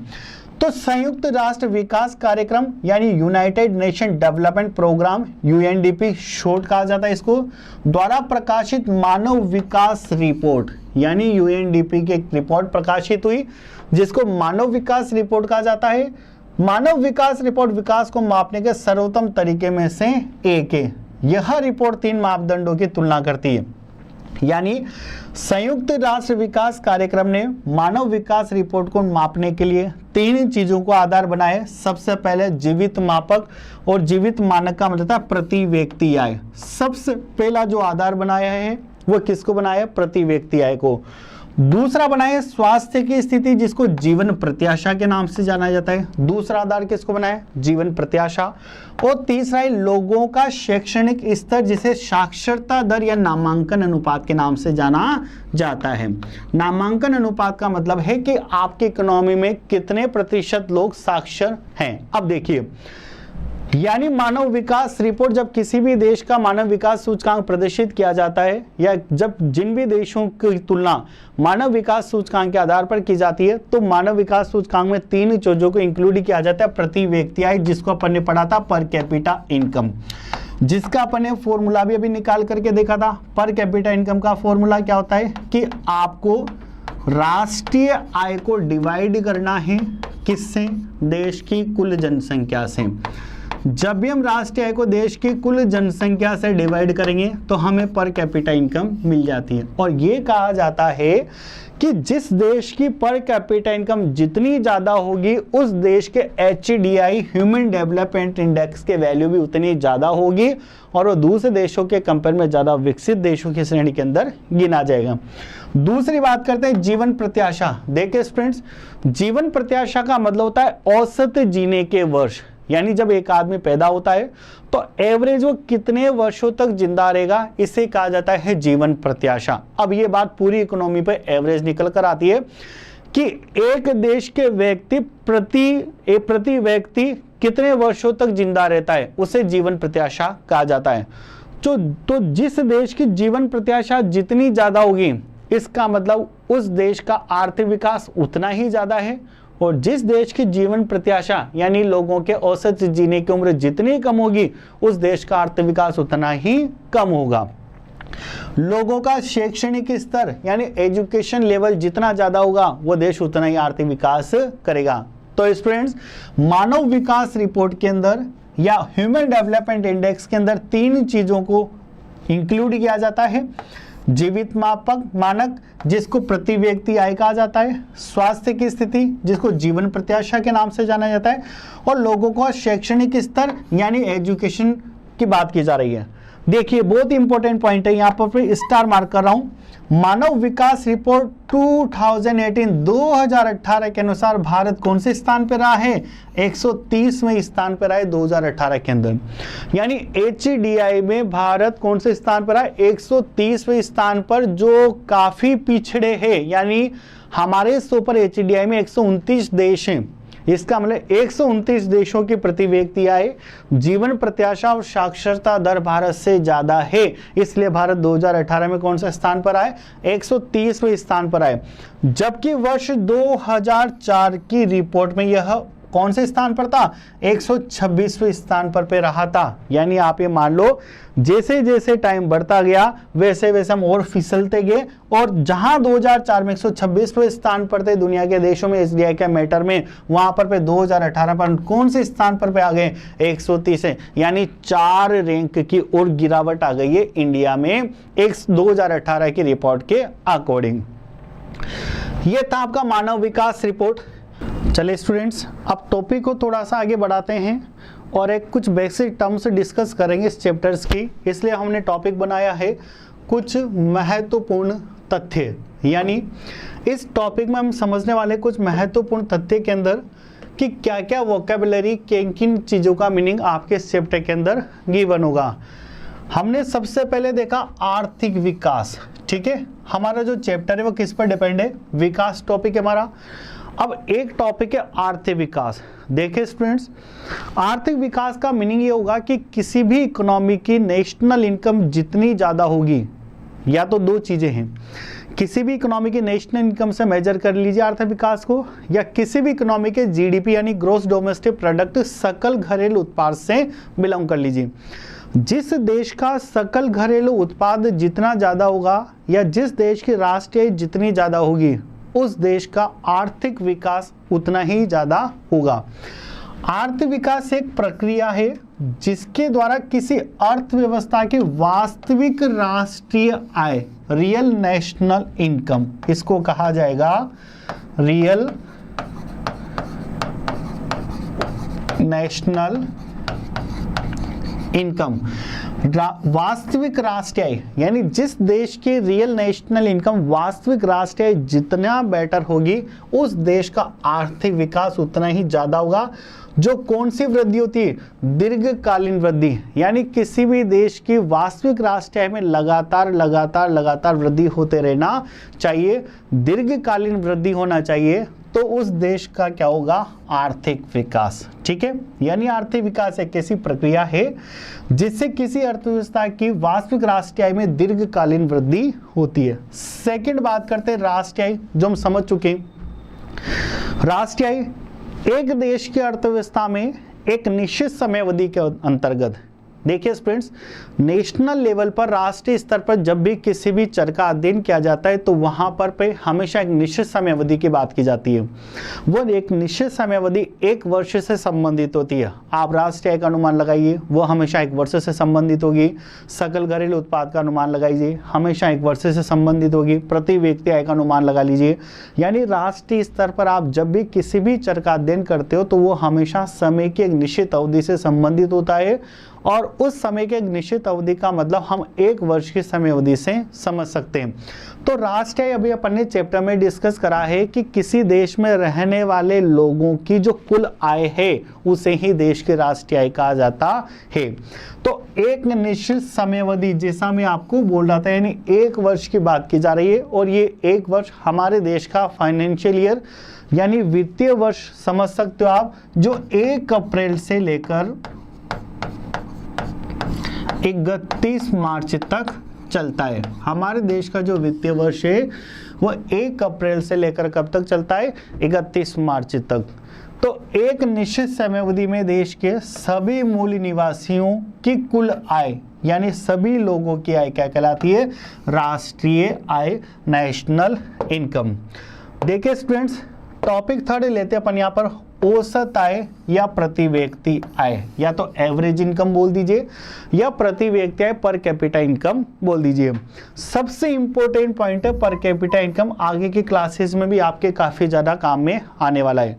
तो संयुक्त राष्ट्र विकास कार्यक्रम यानी united nation development program, UNDP short कहा जाता है इसको, द्वारा प्रकाशित मानव विकास रिपोर्ट यानी UNDP की एक रिपोर्ट प्रकाशित हुई जिसको मानव विकास रिपोर्ट कहा जाता है। मानव विकास रिपोर्ट विकास को मापने के सर्वोत्तम तरीके में से एक है। यह रिपोर्ट 3 मापदंडों की तुलना करती है, यानी संयुक्त राष्ट्र विकास कार्यक्रम ने मानव विकास रिपोर्ट को मापने के लिए 3 चीजों को आधार बनाए। सबसे पहले जीवित मापक, और जीवित मानक का मतलब था प्रति व्यक्ति आय। सबसे पहला जो आधार बनाया है वो किसको बनाया? प्रति व्यक्ति आय को। दूसरा बनाया स्वास्थ्य की स्थिति जिसको जीवन प्रत्याशा के नाम से जाना जाता है। दूसरा आधार किसको बनाया? जीवन प्रत्याशा। और तीसरा है लोगों का शैक्षणिक स्तर जिसे साक्षरता दर या नामांकन अनुपात के नाम से जाना जाता है। नामांकन अनुपात का मतलब है कि आपकी इकोनॉमी में कितने प्रतिशत लोग साक्षर हैं। अब देखिए, यानी मानव विकास रिपोर्ट, जब किसी भी देश का मानव विकास सूचकांक प्रदर्शित किया जाता है या जब जिन भी देशों की तुलना मानव विकास सूचकांक के आधार पर की जाती है तो मानव विकास सूचकांक में 3 चीजों को इंक्लूड किया जाता है। प्रति व्यक्ति आय जिसको अपन ने पढ़ा था पर कैपिटा इनकम, जिसका अपन ने फॉर्मूला भी अभी निकाल करके देखा था। पर कैपिटा इनकम का फॉर्मूला क्या होता है कि आपको राष्ट्रीय आय को डिवाइड करना है किससे? देश की कुल जनसंख्या से। जब भी हम राष्ट्रीय आय को देश की कुल जनसंख्या से डिवाइड करेंगे तो हमें पर कैपिटा इनकम मिल जाती है। और ये कहा जाता है कि जिस देश की पर कैपिटा इनकम जितनी ज्यादा होगी उस देश के HDI ह्यूमन डेवलपमेंट इंडेक्स के वैल्यू भी उतनी ज्यादा होगी और वो दूसरे देशों के कंपेयर में ज्यादा विकसित देशों की श्रेणी के अंदर गिना जाएगा। दूसरी बात करते हैं जीवन प्रत्याशा। देखिए स्टूडेंट्स, जीवन प्रत्याशा का मतलब होता है औसत जीने के वर्ष, यानी जब एक आदमी पैदा होता है तो एवरेज वो कितने वर्षों तक जिंदा रहेगा, इसे कहा जाता है जीवन प्रत्याशा। अब ये बात पूरी इकोनॉमी पे एवरेज निकल कर आती है कि एक देश के व्यक्ति प्रति व्यक्ति कितने वर्षों तक जिंदा रहता है, उसे जीवन प्रत्याशा कहा जाता है। तो जिस देश की जीवन प्रत्याशा जितनी ज्यादा होगी इसका मतलब उस देश का आर्थिक विकास उतना ही ज्यादा है, और जिस देश की जीवन प्रत्याशा यानी लोगों के औसत जीने की उम्र जितनी कम होगी उस देश का आर्थिक विकास उतना ही कम होगा। लोगों का शैक्षणिक स्तर यानी एजुकेशन लेवल जितना ज्यादा होगा वो देश उतना ही आर्थिक विकास करेगा। तो स्टूडेंट्स, मानव विकास रिपोर्ट के अंदर या ह्यूमन डेवलपमेंट इंडेक्स के अंदर 3 चीजों को इंक्लूड किया जाता है। जीवित मापक मानक जिसको प्रति व्यक्ति आय कहा जाता है, स्वास्थ्य की स्थिति जिसको जीवन प्रत्याशा के नाम से जाना जाता है, और लोगों का शैक्षणिक स्तर यानी एजुकेशन की बात की जा रही है। देखिए बहुत ही इंपॉर्टेंट पॉइंट है, यहाँ पर स्टार मार्क कर रहा हूं। मानव विकास रिपोर्ट 2018 के अनुसार भारत कौन से स्थान पर रहा है? 130वें स्थान पर आए 2018 के अंदर। यानी HDI में भारत कौन से स्थान पर आए? 130वें स्थान पर, जो काफी पिछड़े हैं। यानी हमारे सुपर HDI में 129 देश हैं, इसका मतलब 129 देशों की प्रति व्यक्ति आय, जीवन प्रत्याशा और साक्षरता दर भारत से ज्यादा है, इसलिए भारत 2018 में कौन से स्थान पर आए? 130वें स्थान पर आए। जबकि वर्ष 2004 की रिपोर्ट में यह कौन से स्थान पर था? 126वें स्थान पर रहा था। यानी आप ये मान लो जैसे जैसे टाइम बढ़ता गया वैसे वैसे हम और फिसलते गए, और जहां 2004 में 126वें स्थान पर थे दुनिया के देशों में HDI के मैटर में, वहां पर 2018 पर कौन से स्थान पर आ गए? 130 है। यानी 4 रैंक की और गिरावट आ गई है इंडिया में 2018 की रिपोर्ट के अकॉर्डिंग। ये था आपका मानव विकास रिपोर्ट। चलिए स्टूडेंट्स, अब टॉपिक को थोड़ा सा आगे बढ़ाते हैं और एक कुछ बेसिक टर्म्स डिस्कस करेंगे इस चैप्टर्स की। इसलिए हमने टॉपिक बनाया है कुछ महत्वपूर्ण तथ्य, यानी इस टॉपिक में हम समझने वाले कुछ महत्वपूर्ण तथ्य के अंदर कि क्या क्या वोकेबुलरी, किन किन चीज़ों का मीनिंग आपके इस चैप्टर के अंदर गिवन होगा। हमने सबसे पहले देखा आर्थिक विकास। ठीक है, हमारा जो चैप्टर है वो किस पर डिपेंड है? विकास टॉपिक है हमारा। अब एक टॉपिक है आर्थिक विकास। देखिए स्टूडेंट्स, आर्थिक विकास का मीनिंग ये होगा कि किसी भी इकोनॉमी की नेशनल इनकम जितनी ज़्यादा होगी या तो दो चीजें हैं, किसी भी इकोनॉमी के नेशनल इनकम से मेजर कर लीजिए अर्थ विकास को, या किसी भी इकोनॉमी के जीडीपी यानी ग्रोस डोमेस्टिक प्रोडक्ट सकल घरेलू उत्पाद से बिलोंग कर लीजिए। जिस देश का सकल घरेलू उत्पाद जितना ज़्यादा होगा या जिस देश की राष्ट्रीय आय जितनी ज़्यादा होगी उस देश का आर्थिक विकास उतना ही ज़्यादा होगा। अर्थ विकास एक प्रक्रिया है जिसके द्वारा किसी अर्थव्यवस्था की वास्तविक राष्ट्रीय आय, रियल नेशनल इनकम, इसको कहा जाएगा रियल नेशनल इनकम। वास्तविक राष्ट्रीय आय यानी जिस देश की रियल नेशनल इनकम, वास्तविक राष्ट्रीय आय जितना बेटर होगी उस देश का आर्थिक विकास उतना ही ज्यादा होगा। जो कौन सी वृद्धि होती है? दीर्घकालीन वृद्धि, यानी किसी भी देश की वास्तविक राष्ट्रीय आय में लगातार वृद्धि होते रहना चाहिए, दीर्घकालीन वृद्धि होना चाहिए, तो उस देश का क्या होगा? आर्थिक विकास। ठीक है, यानी आर्थिक विकास एक ऐसी प्रक्रिया है जिससे किसी अर्थव्यवस्था की वास्तविक राष्ट्रीय आय में दीर्घकालीन वृद्धि होती है। सेकंड बात करते हैं राष्ट्रीय आय, जो हम समझ चुके हैं। राष्ट्रीय आय एक देश की अर्थव्यवस्था में एक निश्चित समय अवधि के अंतर्गत, देखिए स्टूडेंट्स, नेशनल लेवल पर, राष्ट्रीय स्तर पर जब भी किसी भी चर का अध्ययन किया जाता है तो वहां पर पे हमेशा एक निश्चित समय अवधि की बात की जाती है। वो एक निश्चित समय अवधि एक वर्ष से संबंधित होती है। आप राष्ट्रीय आय का अनुमान लगाइए, वो हमेशा एक वर्ष से संबंधित होगी। सकल घरेलू उत्पाद का अनुमान लगाइए, हमेशा एक वर्ष से संबंधित होगी। प्रति व्यक्ति आय का अनुमान लगा लीजिए। यानी राष्ट्रीय स्तर पर आप जब भी किसी भी चर का अध्ययन करते हो तो वो हमेशा समय की एक निश्चित अवधि से संबंधित होता है, और उस समय के एक निश्चित अवधि का मतलब हम एक वर्ष की समय अवधि से समझ सकते हैं। तो राष्ट्रीय आय अभी अपन ने चैप्टर में डिस्कस करा है कि किसी देश में रहने वाले लोगों की जो कुल आय है उसे ही देश की राष्ट्रीय आय कहा जाता है। तो एक निश्चित समय अवधि, जैसा मैं आपको बोल रहा था, यानी एक वर्ष की बात की जा रही है, और ये एक वर्ष हमारे देश का फाइनेंशियल ईयर यानी वित्तीय वर्ष समझ सकते हो आप, जो 1 अप्रैल से लेकर 31 मार्च तक चलता है। हमारे देश का जो वित्तीय वर्ष है वो 1 अप्रैल से लेकर कब तक चलता है? 31 मार्च तक। तो एक निश्चित समय अवधि में देश के सभी मूल निवासियों की कुल आय यानी सभी लोगों की आय क्या कहलाती है? राष्ट्रीय आय, नेशनल इनकम। देखिए स्टूडेंट्स, टॉपिक थर्ड लेते हैं अपन यहाँ पर, औसत आय या प्रति व्यक्ति आय, या तो एवरेज इनकम बोल दीजिए या प्रति व्यक्ति आय, पर कैपिटा इनकम बोल दीजिए। सबसे इंपॉर्टेंट पॉइंट है पर कैपिटा इनकम, आगे की क्लासेस में भी आपके काफी ज्यादा काम में आने वाला है।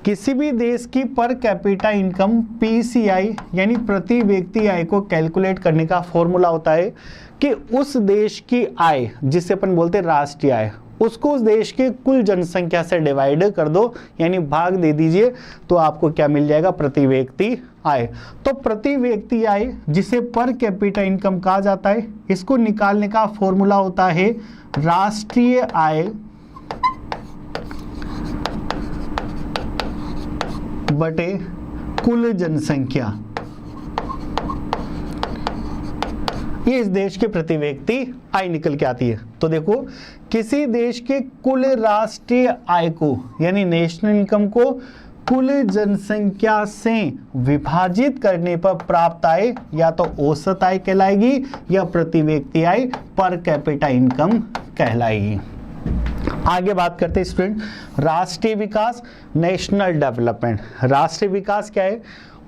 किसी भी देश की पर कैपिटा इनकम पीसीआई यानी प्रति व्यक्ति आय को कैलकुलेट करने का फॉर्मूला होता है कि उस देश की आय, जिसे अपन बोलते हैं राष्ट्रीय आय, उसको उस देश के कुल जनसंख्या से डिवाइड कर दो, यानी भाग दे दीजिए, तो आपको क्या मिल जाएगा? प्रति व्यक्ति आय। तो प्रति व्यक्ति आय जिसे पर कैपिटा इनकम कहा जाता है, इसको निकालने का फॉर्मूला होता है राष्ट्रीय आय बटे कुल जनसंख्या। ये इस देश के प्रति व्यक्ति आय निकल के आती है। तो देखो, किसी देश के कुल राष्ट्रीय आय को यानी नेशनल इनकम को कुल जनसंख्या से विभाजित करने पर प्राप्त आय या तो औसत आय कहलाएगी या प्रति व्यक्ति आय, पर कैपिटा इनकम कहलाएगी। आगे बात करते हैं स्टूडेंट, राष्ट्रीय विकास, नेशनल डेवलपमेंट। राष्ट्रीय विकास क्या है?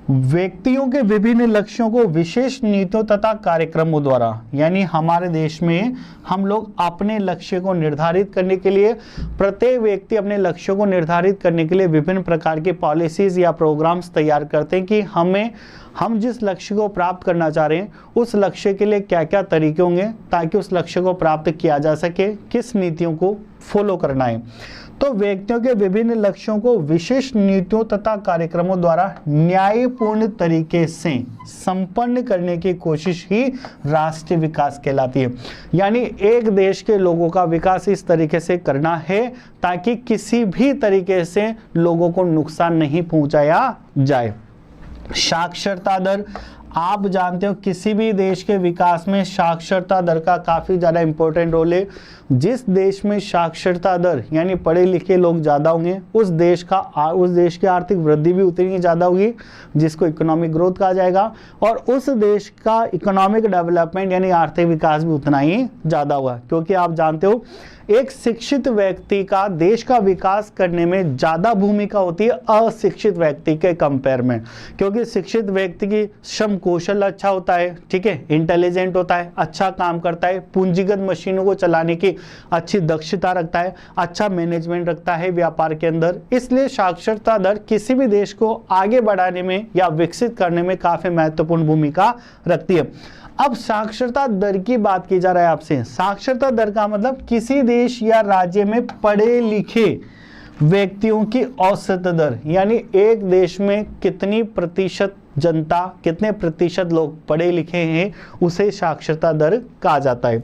व्यक्तियों के विभिन्न लक्ष्यों को विशेष नीतियों तथा कार्यक्रमों द्वारा, यानी हमारे देश में हम लोग अपने लक्ष्य को निर्धारित करने के लिए, प्रत्येक व्यक्ति अपने लक्ष्यों को निर्धारित करने के लिए विभिन्न प्रकार के पॉलिसीज या प्रोग्राम्स तैयार करते हैं कि हम जिस लक्ष्य को प्राप्त करना चाह रहे हैं उस लक्ष्य के लिए क्या क्या तरीके होंगे ताकि उस लक्ष्य को प्राप्त किया जा सके, किस नीतियों को फॉलो करना है। तो व्यक्तियों के विभिन्न लक्ष्यों को विशेष नीतियों तथा कार्यक्रमों द्वारा न्यायपूर्ण तरीके से संपन्न करने की कोशिश ही राष्ट्रीय विकास कहलाती है। यानी एक देश के लोगों का विकास इस तरीके से करना है ताकि किसी भी तरीके से लोगों को नुकसान नहीं पहुंचाया जाए। साक्षरता दर आप जानते हो किसी भी देश के विकास में साक्षरता दर का काफ़ी ज़्यादा इंपॉर्टेंट रोल है। जिस देश में साक्षरता दर यानी पढ़े लिखे लोग ज़्यादा होंगे उस देश की आर्थिक वृद्धि भी उतनी ही ज़्यादा होगी, जिसको इकोनॉमिक ग्रोथ कहा जाएगा, और उस देश का इकोनॉमिक डेवलपमेंट यानी आर्थिक विकास भी उतना ही ज़्यादा होगा। क्योंकि आप जानते हो एक शिक्षित व्यक्ति का देश का विकास करने में ज़्यादा भूमिका होती है अशिक्षित व्यक्ति के कंपेयर में, क्योंकि शिक्षित व्यक्ति की श्रम कौशल अच्छा होता है, ठीक है, इंटेलिजेंट होता है, अच्छा काम करता है, पूंजीगत मशीनों को चलाने की अच्छी दक्षता रखता है, अच्छा मैनेजमेंट रखता है व्यापार के अंदर। इसलिए साक्षरता दर किसी भी देश को आगे बढ़ाने में या विकसित करने में काफ़ी महत्वपूर्ण भूमिका रखती है। अब साक्षरता दर की बात की जा रहा है आपसे। साक्षरता दर का मतलब किसी देश या राज्य में पढ़े लिखे व्यक्तियों की औसत दर, यानी एक देश में कितनी प्रतिशत जनता, कितने प्रतिशत लोग पढ़े लिखे हैं, उसे साक्षरता दर कहा जाता है।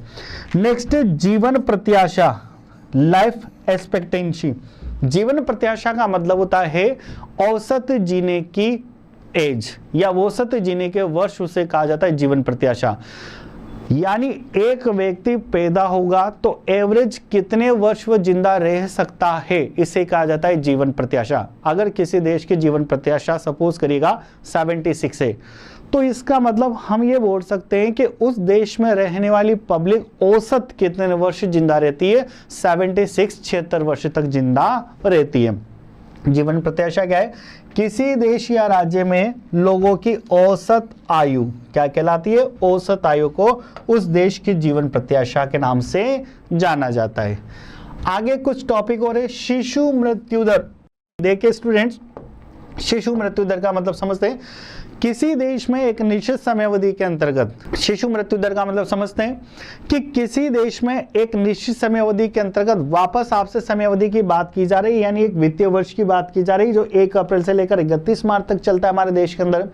नेक्स्ट, जीवन प्रत्याशा, लाइफ एक्सपेक्टेंसी। जीवन प्रत्याशा का मतलब होता है औसत जीने की एज या औसत जीने के वर्ष, उसे कहा जाता है जीवन प्रत्याशा। यानी एक व्यक्ति पैदा होगा तो एवरेज कितने वर्ष वो जिंदा रह सकता है, इसे कहा जाता है जीवन प्रत्याशा। अगर किसी देश की जीवन प्रत्याशा सपोज करिएगा 76 है, तो इसका मतलब हम ये बोल सकते हैं कि उस देश में रहने वाली पब्लिक औसत कितने वर्ष जिंदा रहती है, 76 वर्ष तक जिंदा रहती है। जीवन प्रत्याशा क्या है? किसी देश या राज्य में लोगों की औसत आयु क्या कहलाती है? औसत आयु को उस देश की जीवन प्रत्याशा के नाम से जाना जाता है। आगे कुछ टॉपिक और है। शिशु मृत्यु दर। देखिए स्टूडेंट्स, शिशु मृत्यु दर का मतलब समझते हैं। किसी देश में एक निश्चित समयावधि के अंतर्गत, शिशु मृत्यु दर का मतलब समझते हैं कि किसी देश में एक निश्चित समयावधि के अंतर्गत, वापस आपसे समयावधि की बात की जा रही है, यानी एक वित्तीय वर्ष की बात की जा रही है जो 1 अप्रैल से लेकर 31 मार्च तक चलता है हमारे देश के अंदर।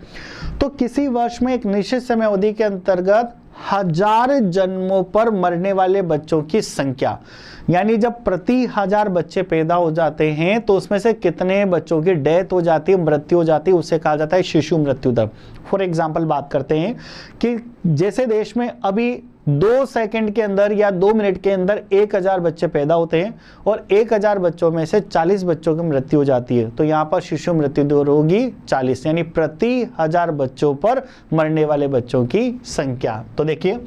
तो किसी वर्ष में एक निश्चित समयावधि के अंतर्गत 1000 जन्मों पर मरने वाले बच्चों की संख्या, यानी जब प्रति 1000 बच्चे पैदा हो जाते हैं तो उसमें से कितने बच्चों की डेथ हो जाती है, मृत्यु हो जाती है, उसे कहा जाता है शिशु मृत्यु दर। फॉर एग्जाम्पल बात करते हैं कि जैसे देश में अभी 2 सेकंड के अंदर या 2 मिनट के अंदर 1000 बच्चे पैदा होते हैं और 1000 बच्चों में से 40 बच्चों की मृत्यु हो जाती है, तो यहाँ पर शिशु मृत्यु दर होगी 40, यानी प्रति 1000 बच्चों पर मरने वाले बच्चों की संख्या। तो देखिए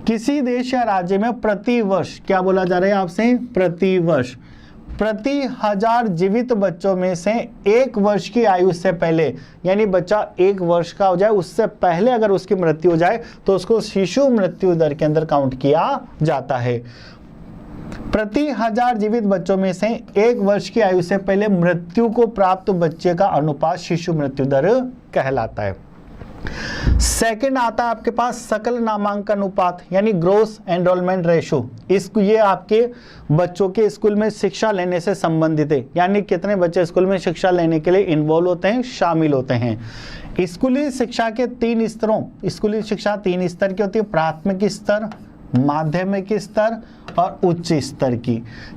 किसी देश या राज्य में प्रति वर्ष, क्या बोला जा रहा है आपसे, प्रति वर्ष, प्रति 1000 जीवित बच्चों में से 1 वर्ष की आयु से पहले, यानी बच्चा 1 वर्ष का हो जाए उससे पहले अगर उसकी मृत्यु हो जाए तो उसको शिशु मृत्यु दर के अंदर काउंट किया जाता है। प्रति 1000 जीवित बच्चों में से 1 वर्ष की आयु से पहले मृत्यु को प्राप्त बच्चे का अनुपात शिशु मृत्यु दर कहलाता है। सेकंड आता है आपके पास सकल नामांकन अनुपात, यानी ग्रोस एनरोलमेंट रेशो। इसको ये आपके बच्चों के स्कूल में शिक्षा लेने से संबंधित है, यानी कितने बच्चे स्कूल में शिक्षा लेने के लिए इन्वॉल्व होते हैं, शामिल होते हैं। स्कूली शिक्षा के 3 स्तरों, स्कूली शिक्षा 3 स्तर की होती है, प्राथमिक स्तर, माध्यमिक स्तर और उच्च स्तर की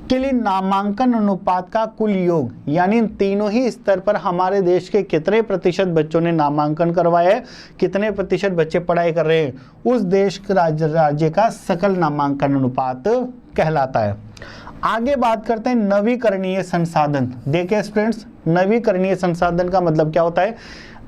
के लिए नामांकन अनुपात का कुल योग, यानी तीनों ही स्तर पर हमारे देश के कितने प्रतिशत बच्चों ने नामांकन करवाया है, कितने प्रतिशत बच्चे पढ़ाई कर रहे हैं, उस देश के राज्य का सकल नामांकन अनुपात कहलाता है। आगे बात करते हैं नवीकरणीय संसाधन। देखिए स्टूडेंट्स, नवीकरणीय संसाधन का मतलब क्या होता है?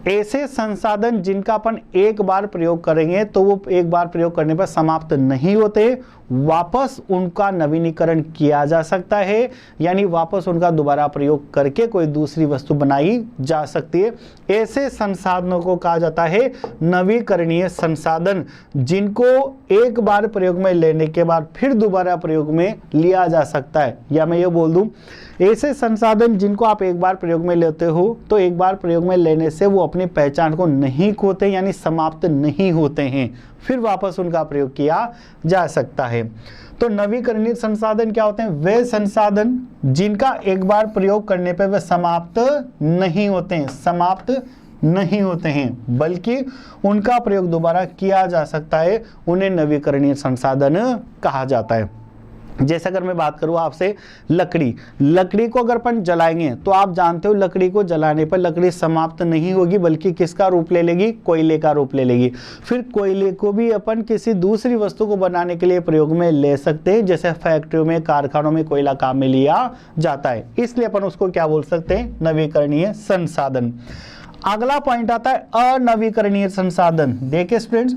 ऐसे संसाधन जिनका अपन एक बार प्रयोग करेंगे तो वो एक बार प्रयोग करने पर समाप्त नहीं होते, वापस उनका नवीनीकरण किया जा सकता है, यानी वापस उनका दोबारा प्रयोग करके कोई दूसरी वस्तु बनाई जा सकती है। ऐसे संसाधनों को कहा जाता है नवीकरणीय संसाधन, जिनको एक बार प्रयोग में लेने के बाद फिर दोबारा प्रयोग में लिया जा सकता है। या मैं ये बोल दूं, ऐसे संसाधन जिनको आप एक बार प्रयोग में लेते हो तो एक बार प्रयोग में लेने से वो अपनी पहचान को नहीं खोते, यानी समाप्त नहीं होते हैं, फिर वापस उनका प्रयोग किया जा सकता है। तो नवीकरणीय संसाधन क्या होते हैं? वे संसाधन जिनका एक बार प्रयोग करने पर वे समाप्त नहीं होते हैं, समाप्त नहीं होते हैं, बल्कि उनका प्रयोग दोबारा किया जा सकता है, उन्हें नवीकरणीय संसाधन कहा जाता है। जैसे अगर मैं बात करूँ आपसे लकड़ी को अगर अपन जलाएंगे तो आप जानते हो लकड़ी को जलाने पर लकड़ी समाप्त नहीं होगी, बल्कि किसका रूप ले लेगी, कोयले का रूप ले लेगी। फिर कोयले को भी अपन किसी दूसरी वस्तु को बनाने के लिए प्रयोग में ले सकते हैं, जैसे फैक्ट्रियों में, कारखानों में कोयला काम में लिया जाता है, इसलिए अपन उसको क्या बोल सकते हैं, नवीकरणीय संसाधन। अगला पॉइंट आता है अनवीकरणीय संसाधन। देखिए स्टूडेंट्स,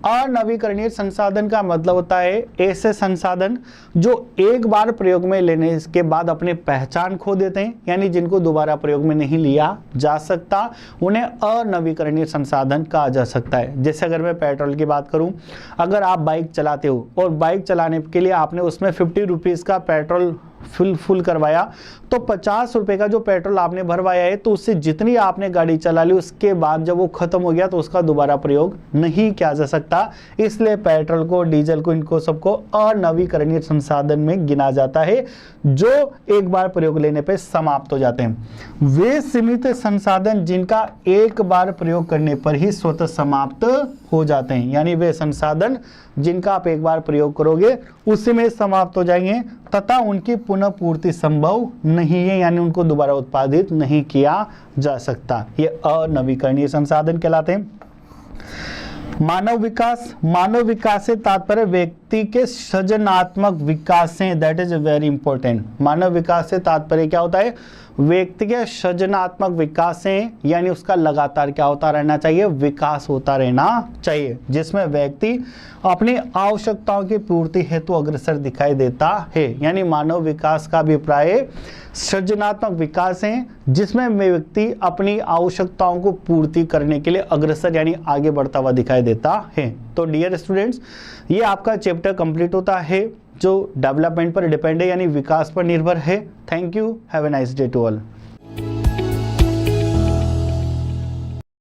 अनवीकरणीय संसाधन का मतलब होता है ऐसे संसाधन जो एक बार प्रयोग में लेने के बाद अपनी पहचान खो देते हैं, यानी जिनको दोबारा प्रयोग में नहीं लिया जा सकता, उन्हें अनवीकरणीय संसाधन कहा जा सकता है। जैसे अगर मैं पेट्रोल की बात करूं, अगर आप बाइक चलाते हो और बाइक चलाने के लिए आपने उसमें 50 रुपीज़ का पेट्रोल फुल करवाया, तो 50 रुपए का जो पेट्रोल आपने भरवाया है, तो उससे जितनी आपने गाड़ी चला ली उसके बाद जब वो खत्म हो गया तो उसका दोबारा प्रयोग नहीं किया जा सकता। इसलिए पेट्रोल को, डीजल को, इनको सबको अनवीकरणीय संसाधन में गिना जाता है, जो एक बार प्रयोग लेने पे समाप्त हो जाते हैं। वे सीमित संसाधन जिनका एक बार प्रयोग करने पर ही स्वतः समाप्त हो जाते हैं, यानी वे संसाधन जिनका आप एक बार प्रयोग करोगे उसी में समाप्त हो जाएंगे तथा उनकी पुनः पूर्ति संभव नहीं है, यानी उनको दोबारा उत्पादित नहीं किया जा सकता। ये अनवीकरणीय संसाधन कहलाते हैं। मानव विकास से तात्पर्य व्यक्ति के सृजनात्मक विकास से, दैट इज वेरी इंपॉर्टेंट। मानव विकास से तात्पर्य क्या होता है, व्यक्ति के सृजनात्मक विकास से, यानी उसका लगातार क्या होता रहना चाहिए, विकास होता रहना चाहिए, जिसमें व्यक्ति अपनी आवश्यकताओं की पूर्ति हेतु अग्रसर दिखाई देता है। यानी मानव विकास का अभिप्राय सृजनात्मक विकास है, जिसमें व्यक्ति अपनी आवश्यकताओं को पूर्ति करने के लिए अग्रसर यानी आगे बढ़ता हुआ दिखाई देता है। तो डियर स्टूडेंट्स, ये आपका चैप्टर कंप्लीट होता है जो डेवलपमेंट पर डिपेंड है, यानी विकास पर निर्भर है। Thank you, have a nice day to all.